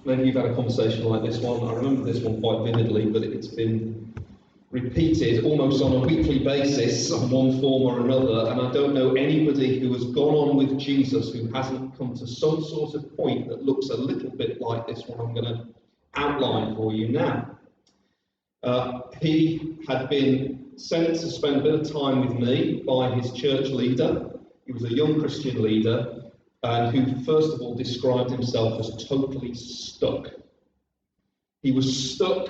Maybe you've had a conversation like this one. I remember this one quite vividly, but it's been repeated almost on a weekly basis on one form or another, and I don't know anybody who has gone on with Jesus who hasn't come to some sort of point that looks a little bit like this one I'm going to outline for you now. He had been sent to spend a bit of time with me by his church leader. He was a young Christian leader, and who first of all described himself as totally stuck. He was stuck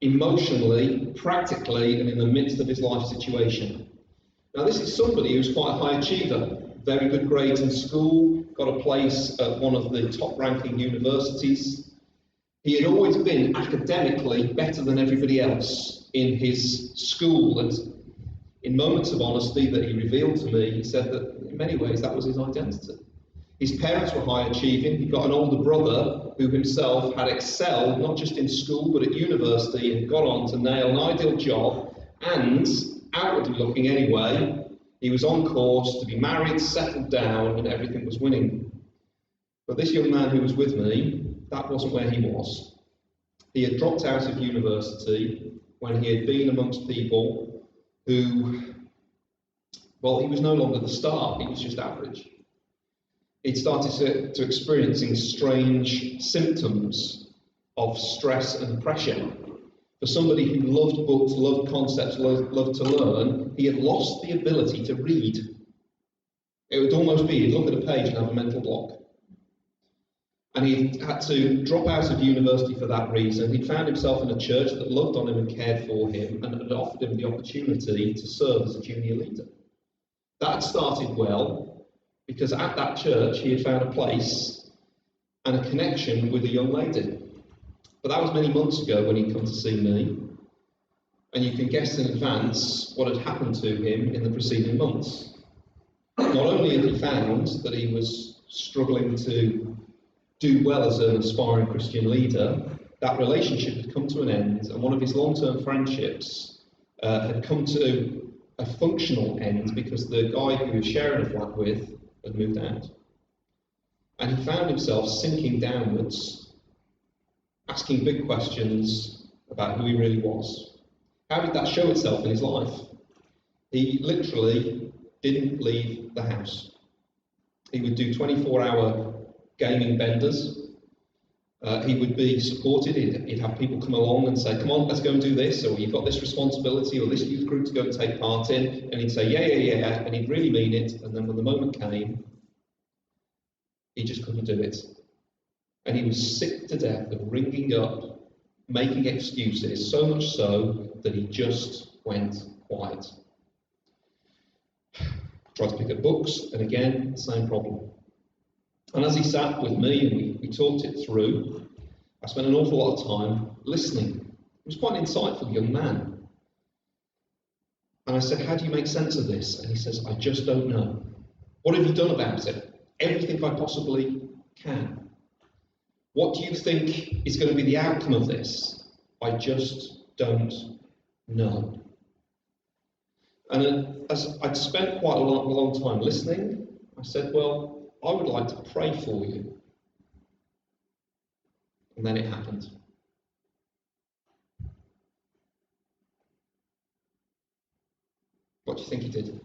emotionally, practically, and in the midst of his life situation. Now, this is somebody who's quite a high achiever, very good grades in school, got a place at one of the top-ranking universities. He had always been academically better than everybody else in his school, and in moments of honesty that he revealed to me, he said that in many ways that was his identity. His parents were high achieving. He got an older brother who himself had excelled, not just in school, but at university, and got on to nail an ideal job, and, outwardly looking anyway, he was on course to be married, settled down, and everything was winning. But this young man who was with me, that wasn't where he was. He had dropped out of university when he had been amongst people who, well, he was no longer the star, he was just average. He'd started to experiencing strange symptoms of stress and pressure. For somebody who loved books, loved concepts, loved to learn, he had lost the ability to read. It would almost be, he'd look at a page and have a mental block. And he had to drop out of university for that reason. He'd found himself in a church that loved on him and cared for him, and had offered him the opportunity to serve as a junior leader. That had started well, because at that church he had found a place and a connection with a young lady. But that was many months ago when he'd come to see me, and you can guess in advance what had happened to him in the preceding months. Not only had he found that he was struggling to do well as an aspiring Christian leader, that relationship had come to an end, and one of his long-term friendships had come to a functional end because the guy who he was sharing a flat with had moved out. And he found himself sinking downwards, asking big questions about who he really was. How did that show itself in his life? He literally didn't leave the house. He would do 24-hour gaming benders. He would be supported. He'd have people come along and say, come on, let's go and do this, or you've got this responsibility, or this youth group to go and take part in, and he'd say, yeah, and he'd really mean it, and then when the moment came, he just couldn't do it. And he was sick to death of ringing up, making excuses, so much so that he just went quiet. Tried to pick up books, and again, same problem. And as he sat with me and we talked it through, I spent an awful lot of time listening. He was quite an insightful young man. And I said, how do you make sense of this? And he says, I just don't know. What have you done about it? Everything I possibly can. What do you think is going to be the outcome of this? I just don't know. And as I'd spent quite a long time listening, I said, well, I would like to pray for you. And then it happened. What do you think he did?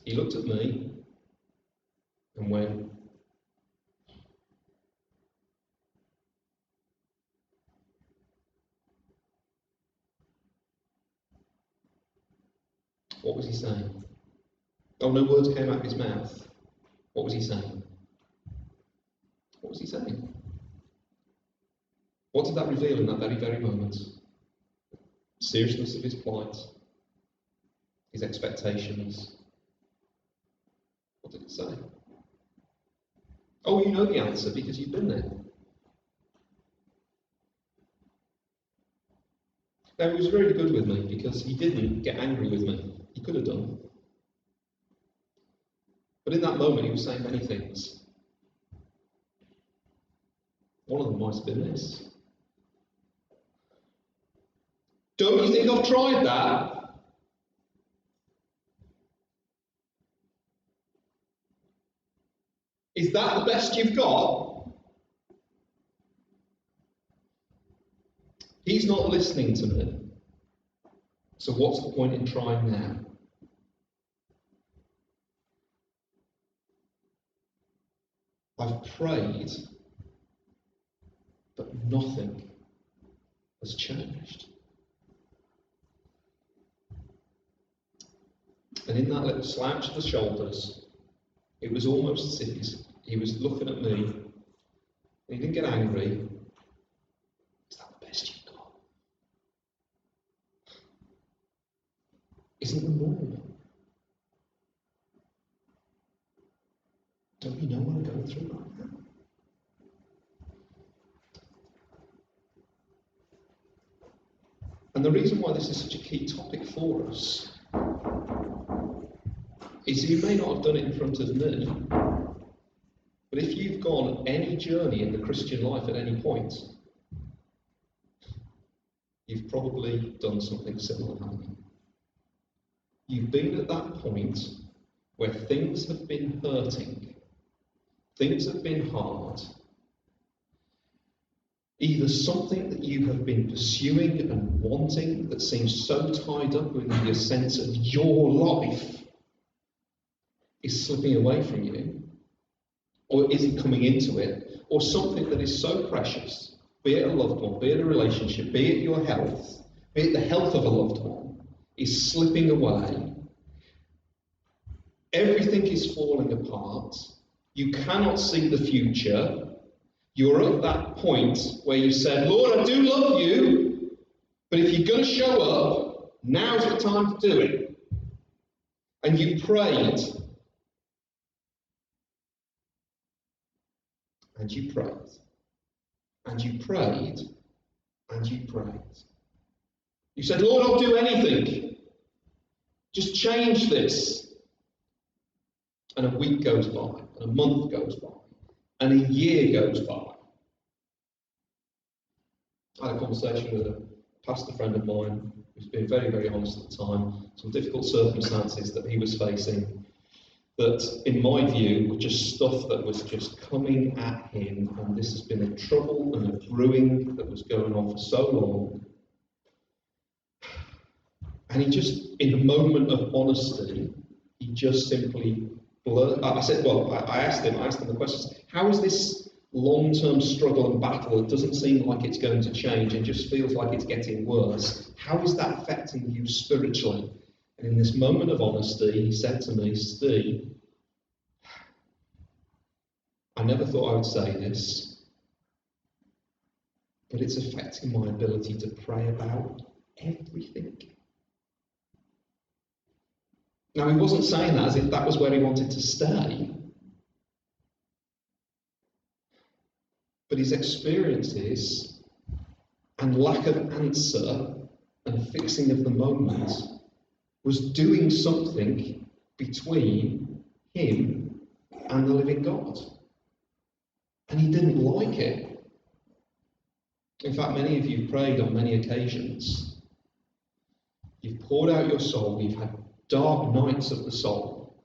He looked at me and went, what was he saying? Oh, no words came out of his mouth. What was he saying? What was he saying? What did that reveal in that very moment? The seriousness of his plight, his expectations. What did it say? Oh, you know the answer because you've been there. Now, he was really good with me because he didn't get angry with me. He could have done. But in that moment, he was saying many things. One of them might have been this. Don't you think I've tried that? Is that the best you've got? He's not listening to me. So what's the point in trying now? I've prayed, but nothing has changed. And in that little slouch of the shoulders, it was almost as if he was looking at me, and he didn't get angry. Is that the best you've got? Isn't the norm? Don't you know what I'm going through right now? And the reason why this is such a key topic for us is you may not have done it in front of me, but if you've gone any journey in the Christian life at any point, you've probably done something similar, haven't you? You've been at that point where things have been hurting, things have been hard. Either something that you have been pursuing and wanting that seems so tied up with your sense of your life is slipping away from you, or isn't coming into it, or something that is so precious, be it a loved one, be it a relationship, be it your health, be it the health of a loved one, is slipping away. Everything is falling apart. You cannot see the future. You're at that point where you said, Lord, I do love you, but if you're going to show up, now's the time to do it. And you prayed. And you prayed. And you prayed. And you prayed. You said, Lord, I'll do anything. Just change this. And a week goes by, and a month goes by, and a year goes by. I had a conversation with a pastor friend of mine who's been very, very honest at the time, some difficult circumstances that he was facing, that in my view were just stuff that was just coming at him, and this has been a trouble and a brewing that was going on for so long. And he just, in a moment of honesty, he just simply I asked him the questions. How is this long-term struggle and battle that doesn't seem like it's going to change and just feels like it's getting worse? How is that affecting you spiritually? And in this moment of honesty, he said to me, Steve, I never thought I would say this, but it's affecting my ability to pray about everything. Now, he wasn't saying that as if that was where he wanted to stay. But his experiences and lack of answer and fixing of the moment was doing something between him and the living God. And he didn't like it. In fact, many of you have prayed on many occasions. You've poured out your soul, you've had dark nights of the soul.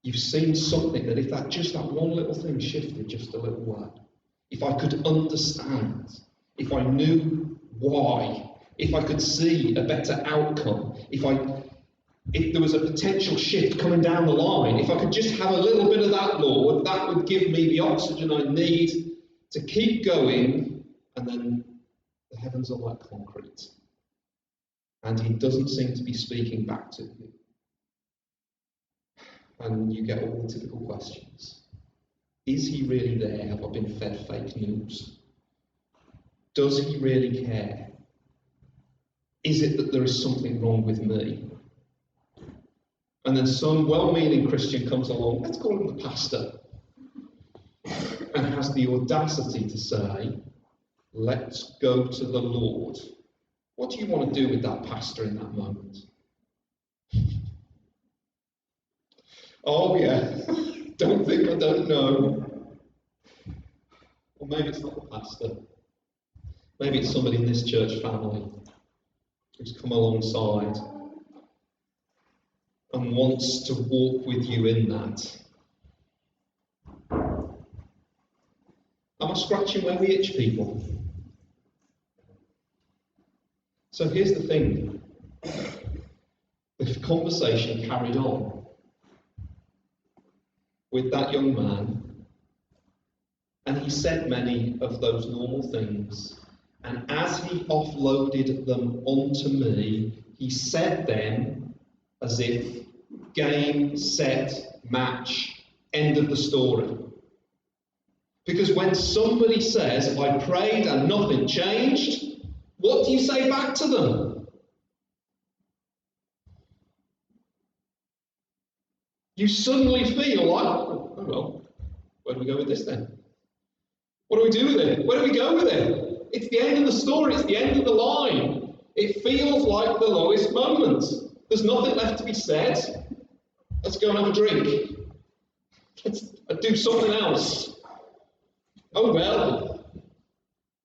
You've seen something that if that one little thing shifted just a little way, if I could understand, if I knew why, if I could see a better outcome, if there was a potential shift coming down the line, if I could just have a little bit of that, Lord, that would give me the oxygen I need to keep going, and then the heavens are like concrete. And he doesn't seem to be speaking back to you. And you get all the typical questions. Is he really there? Have I been fed fake news? Does he really care? Is it that there is something wrong with me? And then some well-meaning Christian comes along, let's call him the pastor, and has the audacity to say, let's go to the Lord. What do you want to do with that pastor in that moment? Oh yeah, don't think I don't know. Or maybe it's not the pastor. Maybe it's somebody in this church family who's come alongside and wants to walk with you in that. Am I scratching where we itch, people? So here's the thing. The conversation carried on with that young man, and he said many of those normal things. And as he offloaded them onto me, he said them as if game, set, match, end of the story. Because when somebody says, I prayed and nothing changed, what do you say back to them? You suddenly feel like, oh well, where do we go with this then? What do we do with it? Where do we go with it? It's the end of the story, it's the end of the line. It feels like the lowest moment. There's nothing left to be said. Let's go and have a drink. Let's do something else. Oh well,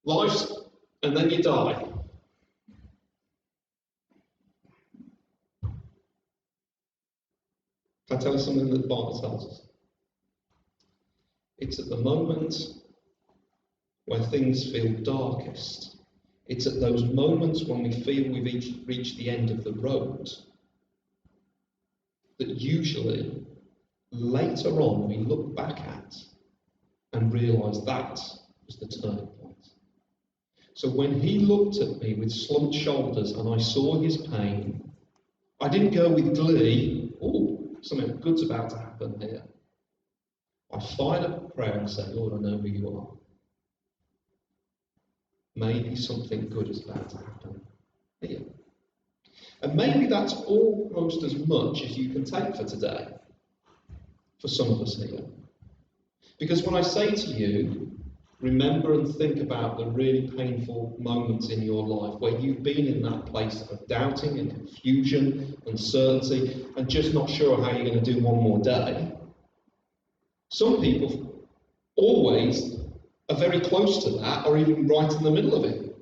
life's, and then you die. Can I tell you something that the Bible tells us? It's at the moment where things feel darkest. It's at those moments when we feel we've reached the end of the road that usually later on we look back at and realise that was the turning point. So when he looked at me with slumped shoulders and I saw his pain, I didn't go with glee, oh, something good's about to happen here. I fired up a prayer and said, Lord, I know who you are. Maybe something good is about to happen here. And maybe that's almost as much as you can take for today, for some of us here. Because when I say to you, remember and think about the really painful moments in your life where you've been in that place of doubting and confusion, uncertainty, and just not sure how you're going to do one more day. Some people always are very close to that, or even right in the middle of it.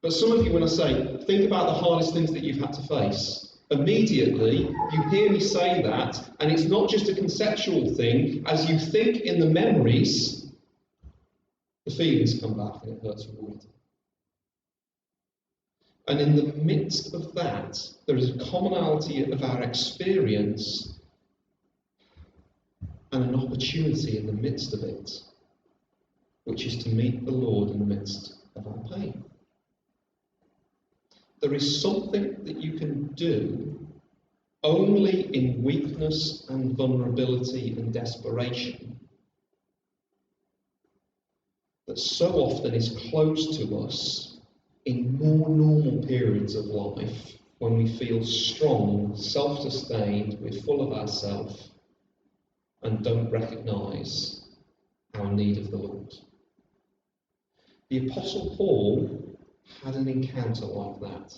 But some of you, when I say, think about the hardest things that you've had to face, immediately you hear me say that, and it's not just a conceptual thing. As you think in the memories, the feelings come back and it hurts really. And in the midst of that, there is a commonality of our experience and an opportunity in the midst of it, which is to meet the Lord in the midst of our pain. There is something that you can do only in weakness and vulnerability and desperation that so often is close to us in more normal periods of life when we feel strong, self-sustained, we're full of ourselves and don't recognise our need of the Lord. The Apostle Paul had an encounter like that.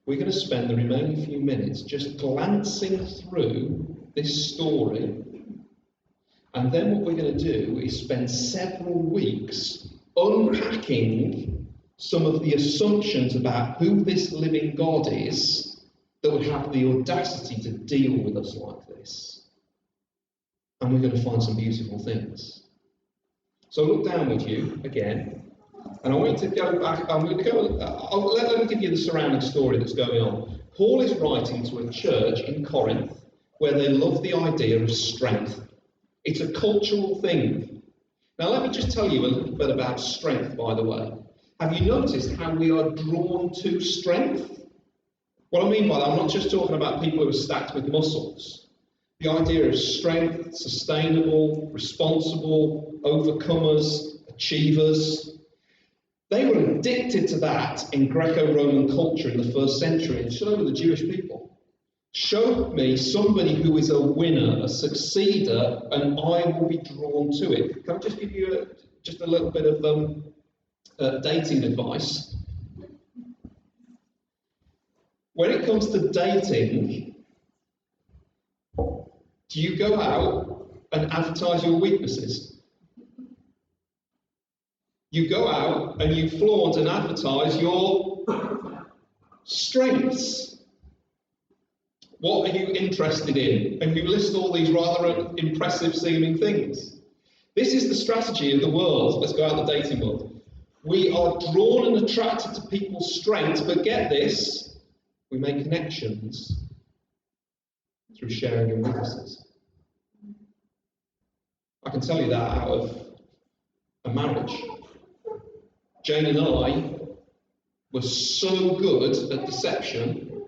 We're going to spend the remaining few minutes just glancing through this story, and then what we're going to do is spend several weeks unpacking some of the assumptions about who this living God is that would have the audacity to deal with us like this. And we're going to find some beautiful things. So look down with you again. And I want you to go back, let me give you the surrounding story that's going on. Paul is writing to a church in Corinth where they love the idea of strength. It's a cultural thing. Now let me just tell you a little bit about strength, by the way. Have you noticed how we are drawn to strength? What I mean by that, I'm not just talking about people who are stacked with muscles. The idea of strength, sustainable, responsible, overcomers, achievers. They were addicted to that in Greco-Roman culture in the first century, and so were the Jewish people. Show me somebody who is a winner, a succeeder, and I will be drawn to it. Can I just give you just a little bit of dating advice? When it comes to dating, do you go out and advertise your weaknesses? You go out and you flaunt and advertise your strengths. What are you interested in? And you list all these rather impressive seeming things. This is the strategy of the world. Let's go out the dating world. We are drawn and attracted to people's strengths, but get this, we make connections through sharing in weaknesses. I can tell you that out of a marriage. Jane and I were so good at deception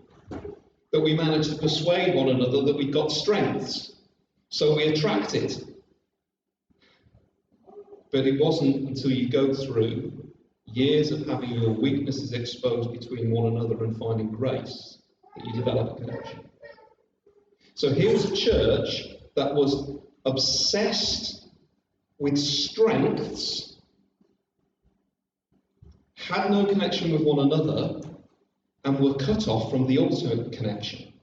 that we managed to persuade one another that we got strengths. So we attracted. But it wasn't until you go through years of having your weaknesses exposed between one another and finding grace that you develop a connection. So here was a church that was obsessed with strengths, had no connection with one another, and were cut off from the ultimate connection,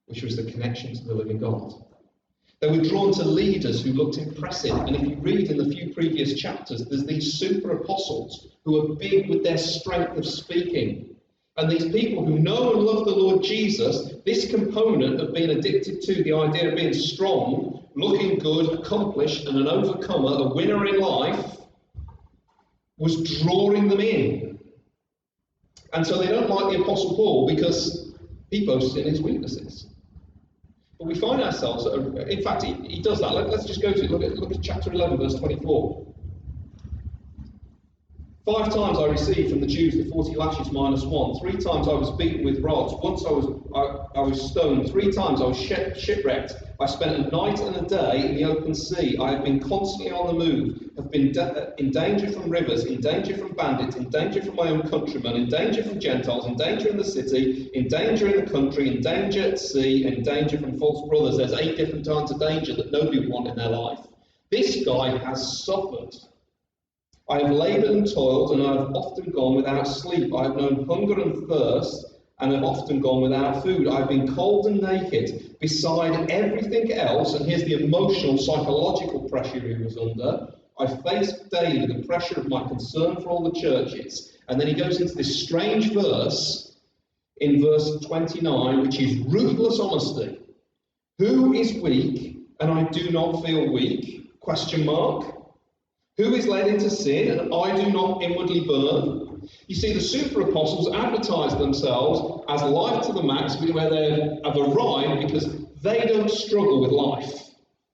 which was the connection to the living God. They were drawn to leaders who looked impressive, and if you read in the few previous chapters, there's these super apostles who are big with their strength of speaking. And these people who know and love the Lord Jesus, this component of being addicted to the idea of being strong, looking good, accomplished, and an overcomer, a winner in life, was drawing them in. And so they don't like the Apostle Paul because he boasts in his weaknesses. But we find ourselves, in fact, he does that. Let's just go to it. Look at chapter 11, verse 24. 5 times I received from the Jews the 40 lashes minus 1. 3 times I was beaten with rods. Once I was stoned. 3 times I was shipwrecked. I spent a night and a day in the open sea. I have been constantly on the move. Have been in danger from rivers, in danger from bandits, in danger from my own countrymen, in danger from Gentiles, in danger in the city, in danger in the country, in danger at sea, and in danger from false brothers. There's 8 different kinds of danger that nobody would want in their life. This guy has suffered. I have laboured and toiled, and I have often gone without sleep. I have known hunger and thirst, and have often gone without food. I have been cold and naked. Beside everything else, and here's the emotional, psychological pressure he was under, I faced daily the pressure of my concern for all the churches. And then he goes into this strange verse, in verse 29, which is ruthless honesty. Who is weak, and I do not feel weak? Question mark. Who is led into sin, and I do not inwardly burn? You see, the super apostles advertise themselves as life to the max, where they have arrived because they don't struggle with life.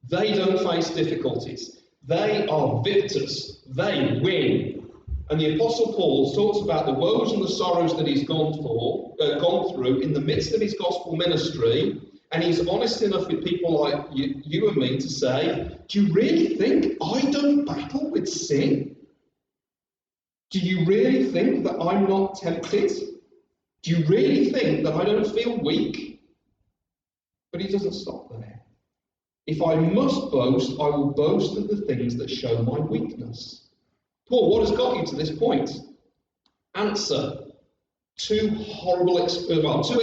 They don't face difficulties. They are victors. They win. And the Apostle Paul talks about the woes and the sorrows that he's gone through in the midst of his gospel ministry. And he's honest enough with people like you and me to say, do you really think I don't battle with sin? Do you really think that I'm not tempted? Do you really think that I don't feel weak? But he doesn't stop there. If I must boast, I will boast of the things that show my weakness. Paul, what has got you to this point? Answer. 2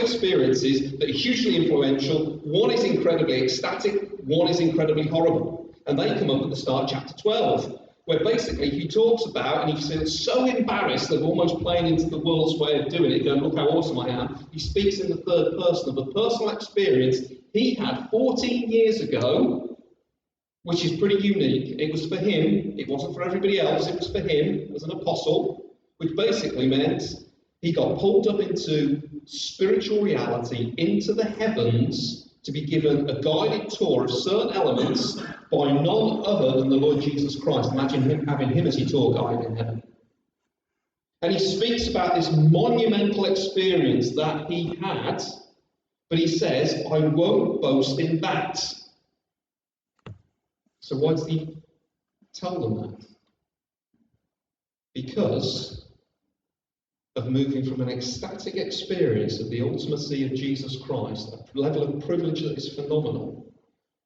experiences that are hugely influential. One is incredibly ecstatic, one is incredibly horrible. And they come up at the start of chapter 12, where basically he talks about, and he feels so embarrassed of almost playing into the world's way of doing it, going, look how awesome I am. He speaks in the third person of a personal experience he had 14 years ago, which is pretty unique. It was for him, it wasn't for everybody else, it was for him as an apostle, which basically meant he got pulled up into spiritual reality, into the heavens, to be given a guided tour of certain elements by none other than the Lord Jesus Christ. Imagine having him as your tour guide in heaven. And he speaks about this monumental experience that he had, but he says, I won't boast in that. So why does he tell them that? Because of moving from an ecstatic experience of the ultimacy of Jesus Christ, a level of privilege that is phenomenal.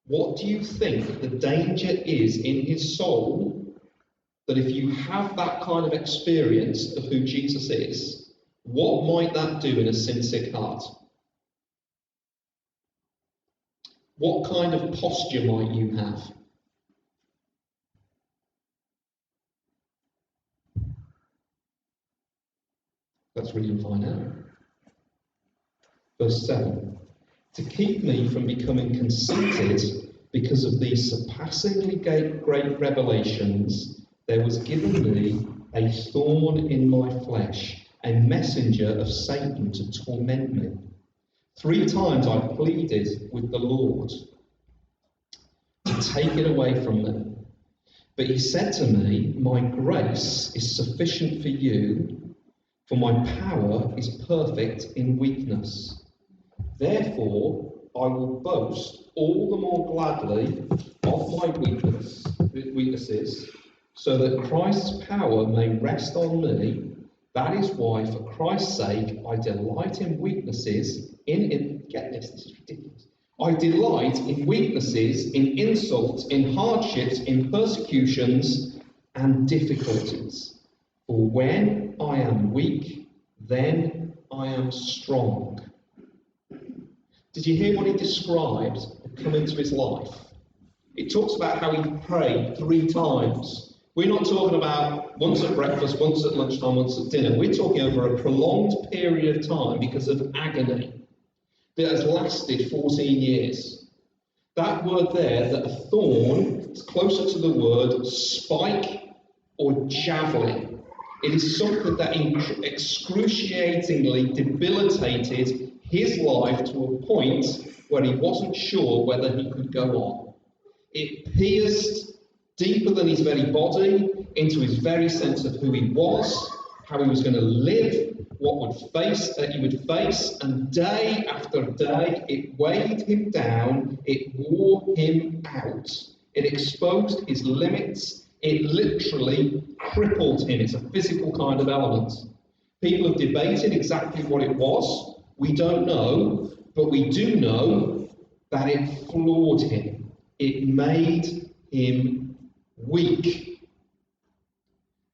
What do you think the danger is in his soul that if you have that kind of experience of who Jesus is, what might that do in a sin-sick heart? What kind of posture might you have? Let's read and find out. Verse 7. To keep me from becoming conceited Because of these surpassingly great revelations, there was given me a thorn in my flesh, a messenger of Satan to torment me. 3 times I pleaded with the Lord to take it away from me. But he said to me, my grace is sufficient for you, for my power is perfect in weakness. Therefore, I will boast all the more gladly of my weaknesses, so that Christ's power may rest on me. That is why, for Christ's sake, I delight in weaknesses, get this is ridiculous. I delight in weaknesses, in insults, in hardships, in persecutions, and difficulties. For when I am weak, then I am strong. Did you hear what he described come into his life? It talks about how he prayed 3 times. We're not talking about once at breakfast, once at lunchtime, once at dinner. We're talking over a prolonged period of time because of agony that has lasted 14 years. That word there, that a thorn, is closer to the word spike or javelin. It is something that excruciatingly debilitated his life to a point where he wasn't sure whether he could go on. It pierced deeper than his very body, into his very sense of who he was, how he was going to live, what he would face, and day after day it weighed him down, it wore him out, it exposed his limits, it literally crippled him. It's a physical kind of element. People have debated exactly what it was. We don't know, but we do know that it floored him. It made him weak.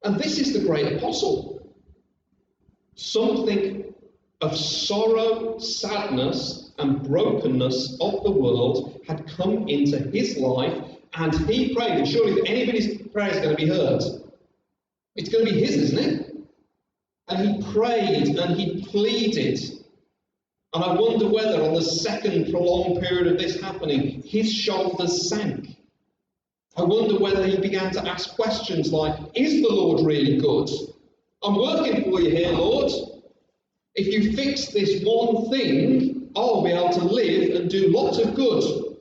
And this is the great apostle. Something of sorrow, sadness, and brokenness of the world had come into his life, and he prayed. And surely if anybody's prayer is going to be heard, it's going to be his, isn't it? And he prayed and he pleaded. And I wonder whether on the second prolonged period of this happening, his shoulders sank. I wonder whether he began to ask questions like, is the Lord really good? I'm working for you here, Lord. If you fix this one thing, I'll be able to live and do lots of good.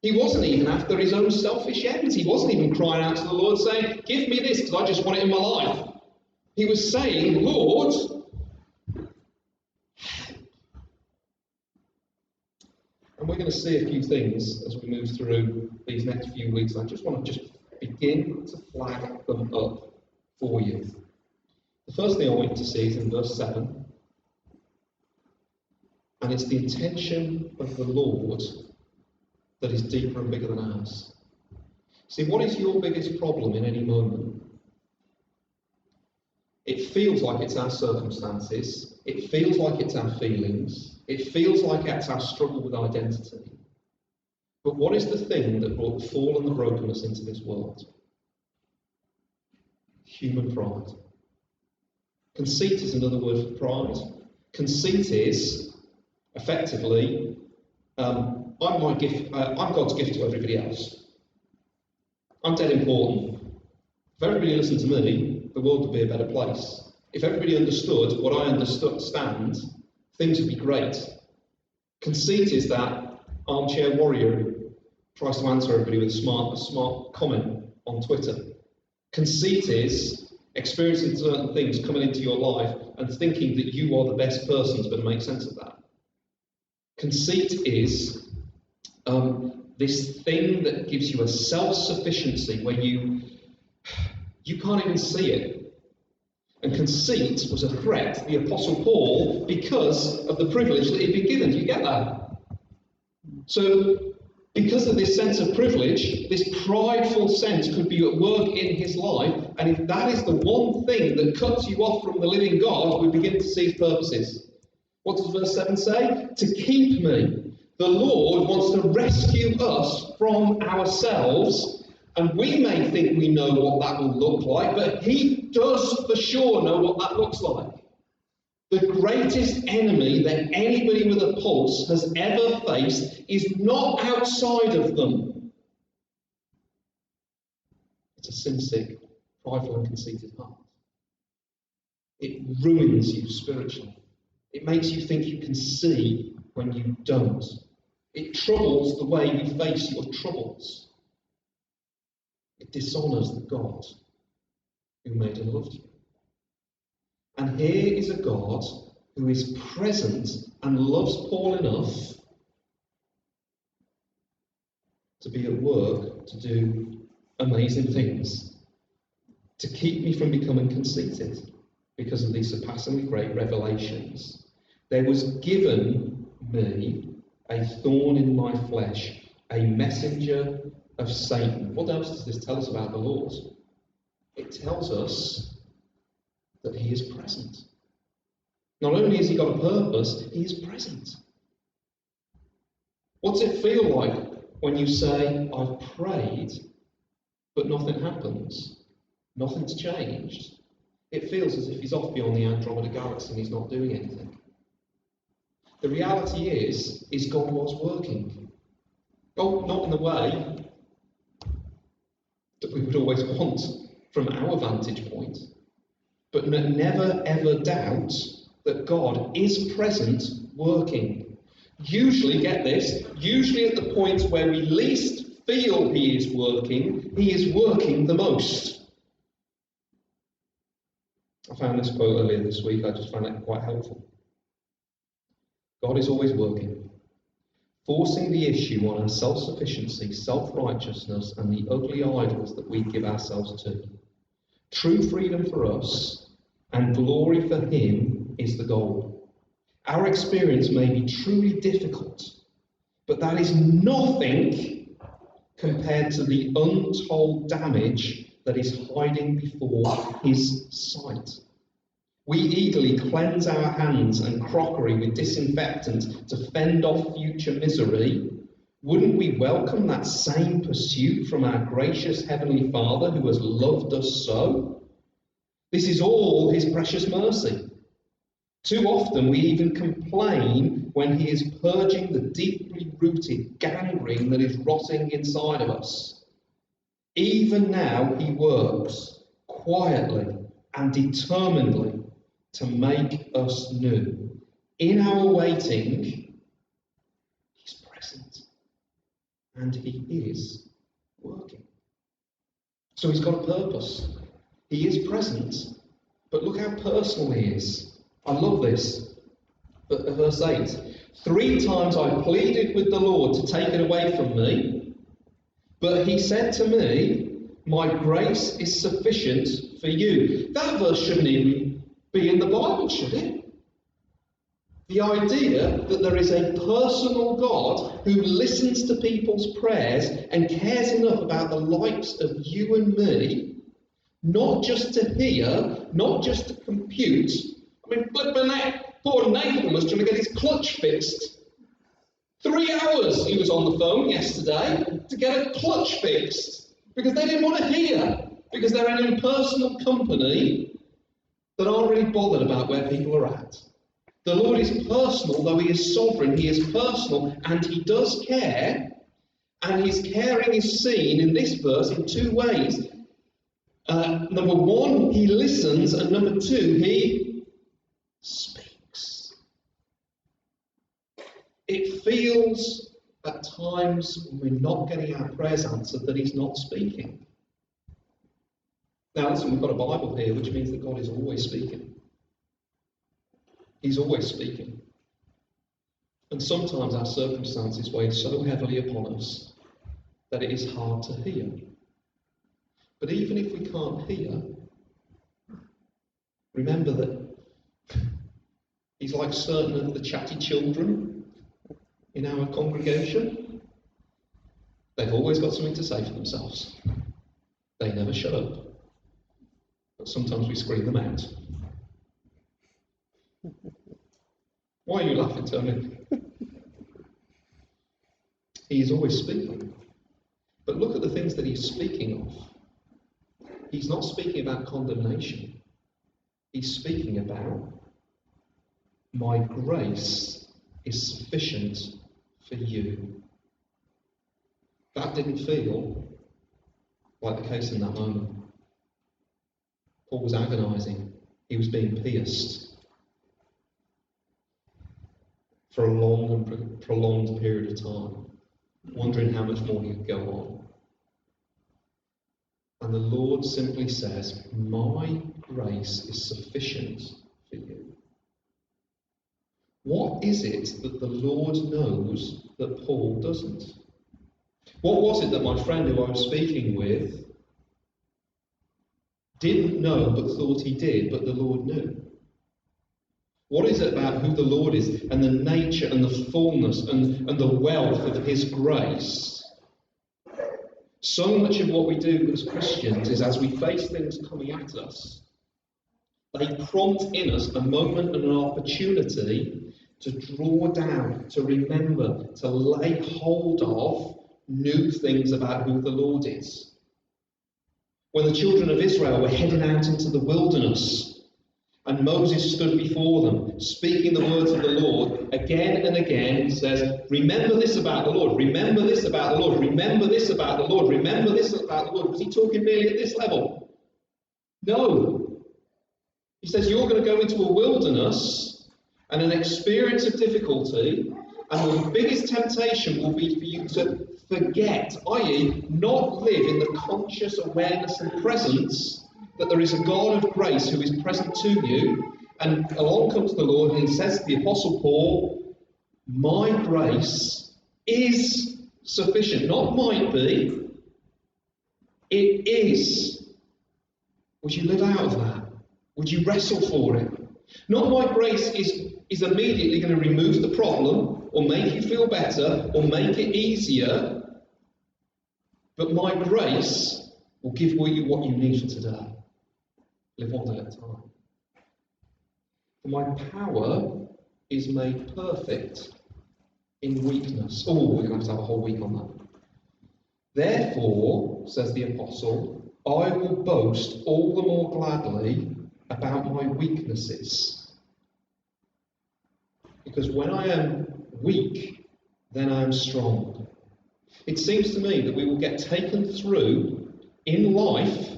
He wasn't even after his own selfish ends. He wasn't even crying out to the Lord saying, give me this because I just want it in my life. He was saying, Lord, and we're going to see a few things as we move through these next few weeks. I just want to begin to flag them up for you. The first thing I want you to see is in verse 7. And it's the intention of the Lord that is deeper and bigger than ours. See, what is your biggest problem in any moment? It feels like it's our circumstances. It feels like it's our feelings. It feels like it's our struggle with identity. But what is the thing that brought the fall and the brokenness into this world? Human pride. Conceit is another word for pride. Conceit is, effectively, I'm God's gift to everybody else. I'm dead important. If everybody listened to me, the world would be a better place. If everybody understood what I understand, things would be great. Conceit is that armchair warrior who tries to answer everybody with a smart comment on Twitter. Conceit is experiencing certain things coming into your life and thinking that you are the best person to make sense of that. Conceit is this thing that gives you a self-sufficiency where you can't even see it. And conceit was a threat to the Apostle Paul because of the privilege that he'd been given. Do you get that? So, because of this sense of privilege, this prideful sense could be at work in his life, and if that is the one thing that cuts you off from the living God, we begin to see his purposes. What does verse 7 say? To keep me. The Lord wants to rescue us from ourselves, and we may think we know what that will look like, but he does for sure know what that looks like. The greatest enemy that anybody with a pulse has ever faced is not outside of them. It's a sin-sick, prideful and conceited heart. It ruins you spiritually. It makes you think you can see when you don't. It troubles the way you face your troubles. It dishonours the God who made and loved you. And here is a God who is present and loves Paul enough to be at work to do amazing things, to keep me from becoming conceited because of these surpassingly great revelations. There was given me a thorn in my flesh, a messenger of Satan. What else does this tell us about the Lord? It tells us that he is present. Not only has he got a purpose, he is present. What's it feel like when you say, I've prayed, but nothing happens? Nothing's changed. It feels as if he's off beyond the Andromeda Galaxy and he's not doing anything. The reality is God was working. God, not in the way that we would always want from our vantage point, but never ever doubt that God is present working. Usually, get this, usually at the point where we least feel he is working the most. I found this quote earlier this week. I just found it quite helpful. God is always working, forcing the issue on our self-sufficiency, self-righteousness, and the ugly idols that we give ourselves to. True freedom for us and glory for him is the goal. Our experience may be truly difficult, but that is nothing compared to the untold damage that is hiding before his sight. We eagerly cleanse our hands and crockery with disinfectant to fend off future misery. Wouldn't we welcome that same pursuit from our gracious Heavenly Father who has loved us so? This is all his precious mercy. Too often we even complain when he is purging the deeply rooted gangrene that is rotting inside of us. Even now he works quietly and determinedly to make us new. In our waiting, he's present and he is working. So he's got a purpose. He is present, but look how personal he is. I love this. Verse 8. 3 times I pleaded with the Lord to take it away from me, but he said to me, my grace is sufficient for you. That verse shouldn't even be in the Bible, should it? The idea that there is a personal God who listens to people's prayers and cares enough about the likes of you and me, not just to hear, not just to compute. I mean, poor Nathan was trying to get his clutch fixed. 3 hours he was on the phone yesterday to get a clutch fixed because they didn't want to hear, because they're an impersonal company that aren't really bothered about where people are at. The Lord is personal, though he is sovereign, he is personal, and he does care, and his caring is seen in this verse in 2 ways. Number 1, he listens, and number 2, he speaks. It feels at times when we're not getting our prayers answered that he's not speaking. Now listen, we've got a Bible here, which means that God is always speaking. He's always speaking. And sometimes our circumstances weigh so heavily upon us that it is hard to hear. But even if we can't hear, remember that he's like certain of the chatty children in our congregation. They've always got something to say for themselves. They never shut up. But sometimes we scream them out. Why are you laughing, Tony? He is always speaking. But look at the things that he's speaking of. He's not speaking about condemnation. He's speaking about my grace is sufficient for you. That didn't feel like the case in that moment. Paul was agonizing. He was being pierced for a long and prolonged period of time, wondering how much more he could go on. And the Lord simply says, my grace is sufficient for you. What is it that the Lord knows that Paul doesn't? What was it that my friend who I was speaking with didn't know but thought he did, but the Lord knew? What is it about who the Lord is and the nature and the fullness and the wealth of his grace? So much of what we do as Christians is, as we face things coming at us, they prompt in us a moment and an opportunity to draw down, to remember, to lay hold of new things about who the Lord is. When the children of Israel were heading out into the wilderness, and Moses stood before them, speaking the words of the Lord, again and again, he says, remember this about the Lord, remember this about the Lord, remember this about the Lord, remember this about the Lord. Was he talking merely at this level? No. He says, you're going to go into a wilderness and an experience of difficulty, and the biggest temptation will be for you to forget, i.e., not live in the conscious awareness and presence that there is a God of grace who is present to you. And along comes the Lord, and he says to the Apostle Paul, my grace is sufficient. Not might be, it is. Would you live out of that? Would you wrestle for it? Not my grace is immediately going to remove the problem, or make you feel better, or make it easier, but my grace will give you what you need for today. Live one day at a time. For my power is made perfect in weakness. Oh, we're going to have a whole week on that. Therefore, says the apostle, I will boast all the more gladly about my weaknesses. Because when I am weak, then I am strong. It seems to me that we will get taken through in life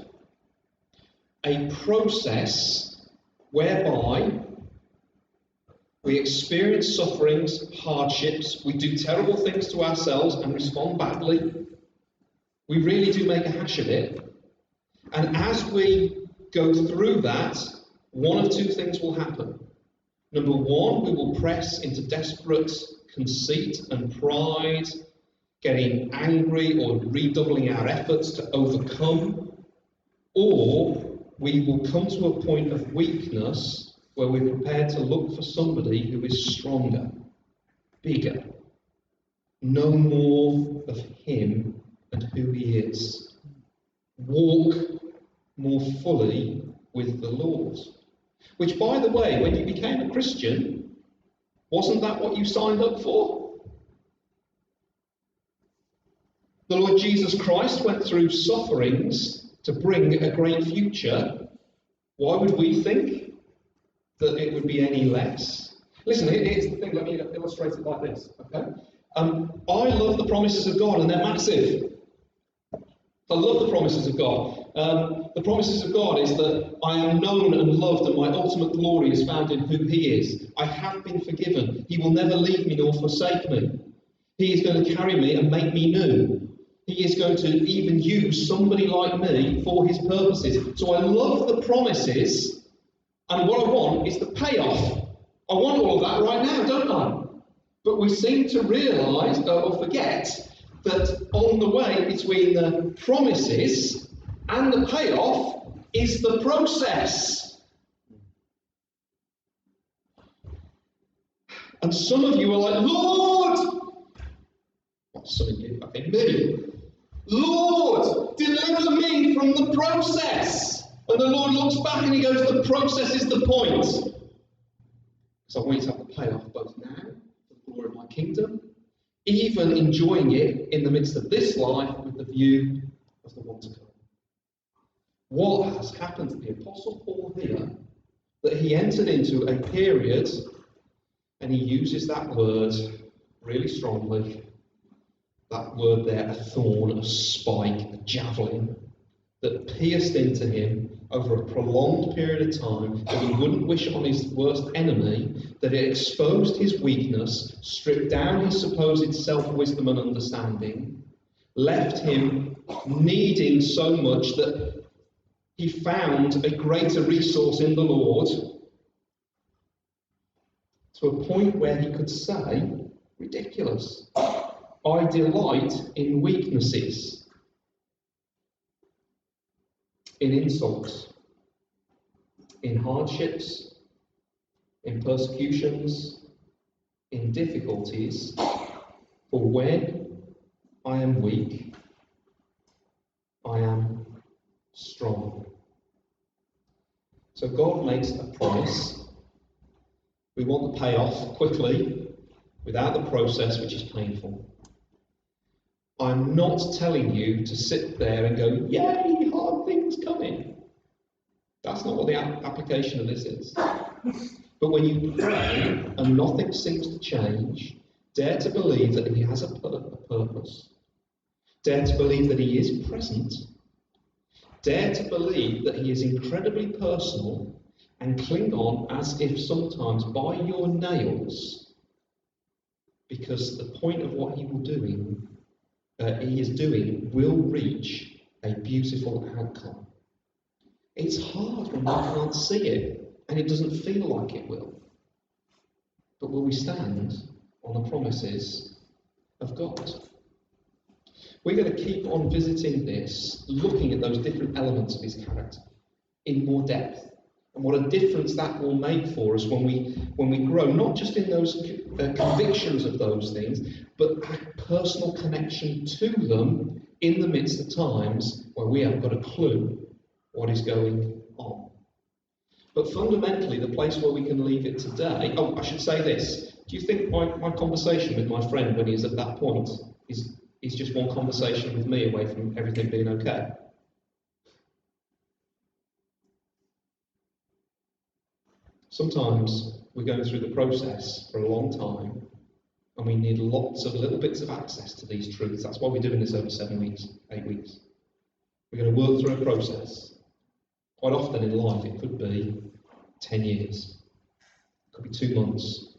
a process whereby we experience sufferings, hardships, we do terrible things to ourselves and respond badly. We really do make a hash of it. And as we go through that, one of two things will happen. Number one, we will press into desperate conceit and pride, getting angry or redoubling our efforts to overcome, or we will come to a point of weakness where we're prepared to look for somebody who is stronger, bigger, know more of him and who he is. Walk more fully with the Lord. Which, by the way, when you became a Christian, wasn't that what you signed up for? The Lord Jesus Christ went through sufferings to bring a great future. Why would we think that it would be any less? Listen, here's the thing, let me illustrate it like this, okay? I love the promises of God, and they're massive. I love the promises of God. The promises of God is that I am known and loved, and my ultimate glory is found in who he is. I have been forgiven. He will never leave me nor forsake me. He is going to carry me and make me new. He is going to even use somebody like me for his purposes. So I love the promises, and what I want is the payoff. I want all of that right now, don't I? But we seem to realise or forget that on the way between the promises and the payoff is the process. And some of you are like, Lord! Well, some of you, okay, me. Lord, deliver me from the process. And the Lord looks back and he goes, the process is the point. So I want you to have the payoff both now, for the glory of my kingdom, even enjoying it in the midst of this life with the view of the one to come. What has happened to the Apostle Paul here, that he entered into a period And he uses that word really strongly. That word there, a thorn, a spike, a javelin, that pierced into him over a prolonged period of time, that he wouldn't wish on his worst enemy, that it exposed his weakness, stripped down his supposed self-wisdom and understanding, left him needing so much that he found a greater resource in the Lord, to a point where he could say, ridiculous, I delight in weaknesses, in insults, in hardships, in persecutions, in difficulties, for when I am weak, I am strong. So God makes a promise. We want the payoff quickly, without the process, which is painful. I'm not telling you to sit there and go, yay, hard things coming. That's not what the application of this is. But when you pray and nothing seems to change, dare to believe that he has a purpose. Dare to believe that he is present. Dare to believe that he is incredibly personal, and cling on as if sometimes by your nails, because the point of what he is doing will reach a beautiful outcome. It's hard when we can't see it, and it doesn't feel like it will. But will we stand on the promises of God? We're going to keep on visiting this, looking at those different elements of his character in more depth, and what a difference that will make for us when we grow, not just in those convictions of those things, but a personal connection to them in the midst of times where we haven't got a clue what is going on. But fundamentally, the place where we can leave it today, I should say this. Do you think my conversation with my friend when he's at that point is just one conversation with me away from everything being okay? Sometimes we're going through the process for a long time, and we need lots of little bits of access to these truths. That's why we're doing this over 7 weeks, 8 weeks. We're going to work through a process. Quite often in life, it could be 10 years. It could be 2 months.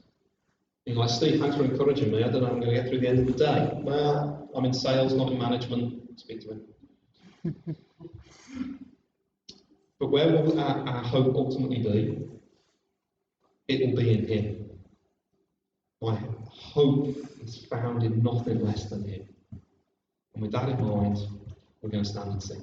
You're like, Steve, thanks for encouraging me. I don't know how I'm going to get through the end of the day. Well, I'm in sales, not in management. Speak to him. But where will our hope ultimately be? It will be in him. My hope is found in nothing less than him. And with that in mind, we're going to stand and sing.